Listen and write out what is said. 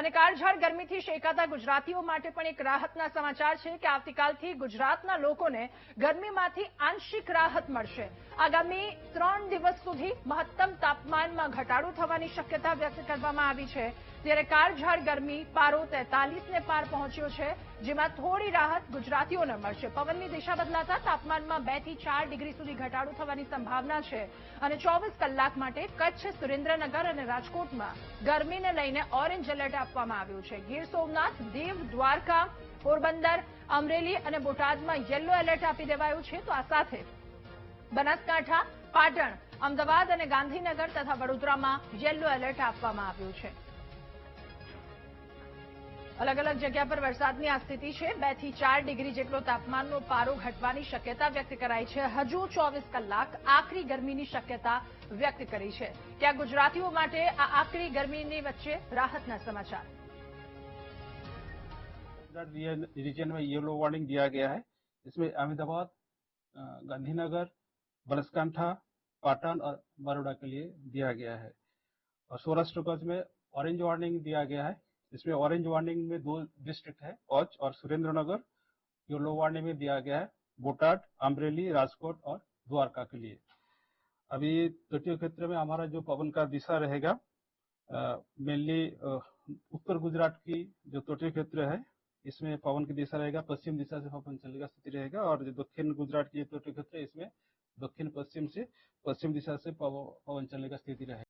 અને કાળઝાળ ગરમીથી શેકાતા ગુજરાતીઓ માટે પણ એક રાહતના સમાચાર છે કે આવતીકાલથી ગુજરાતના લોકોને ગરમીમાંથી આંશિક રાહત મળશે। આગામી 3 દિવસ સુધી મહત્તમ તાપમાનમાં ઘટાડો થવાની શક્યતા વ્યક્ત કરવામાં આવી છે, ત્યારે કાળઝાળ ગરમી પારો 43ને પાર પહોંચ્યો છે, જેમાં થોડી રાહત ગુજરાતીઓને મળશે। પવનની દિશા બદલાતા તાપમાનમાં 2 થી 4 ડિગ્રી સુધી ઘટાડો થવાની સંભાવના છે અને 24 કલાક માટે કચ્છ, સુરેન્દ્રનગર અને રાજકોટમાં ગરમીને લઈને ઓરેન્જ એલર્ટ આપવામાં આવ્યું છે। ગીર સોમનાથ, દીવ, દ્વારકા, પોરબંદર, અમરેલી અને બોટાદમાં યલો એલર્ટ આપી દેવાયું છે, તો આ સાથે બનાસકાંઠા, પાટણ, અમદાવાદ અને ગાંધીનગર તથા વડોદરામાં યલો એલર્ટ આપવામાં આવ્યું છે। અલગ અલગ જગ્યા પર વરસાદની આ સ્થિતિ છે। 2 થી 4 ડિગ્રી જેટલો તાપમાનનો પારો ઘટવાની શક્યતા વ્યક્ત કરાઈ છે। હજુ 24 કલાક આકરી ગરમીની શક્યતા વ્યક્ત કરી છે। ત્યાં ગુજરાતીઓ માટે આ આકરી ગરમીની વચ્ચે રાહતના સમાચાર। रीजन में येलो वार्निंग दिया गया है। इसमें अहमदाबाद, गांधीनगर, बनासकांठा, पाटन और बड़ौदा के लिए दिया गया है। और सौराष्ट्र कच्छ में ऑरेंज वार्निंग दिया गया है। इसमें ऑरेंज वार्निंग में 2 डिस्ट्रिक्ट है, कच्छ और सुरेंद्रनगर। येलो वार्निंग में दिया गया है बोटाड, अमरेली, राजकोट और द्वारका के लिए। अभी तटीय क्षेत्र में हमारा जो पवन का दिशा रहेगा, मेनली उत्तर गुजरात की जो तटीय क्षेत्र है इसमें पवन की दिशा रहेगा पश्चिम दिशा से पवन चलने का स्थिति रहेगा, और जो दक्षिण गुजरात की तटीय क्षेत्र है इसमें दक्षिण पश्चिम से पश्चिम दिशा से पवन चलने का स्थिति रहेगा।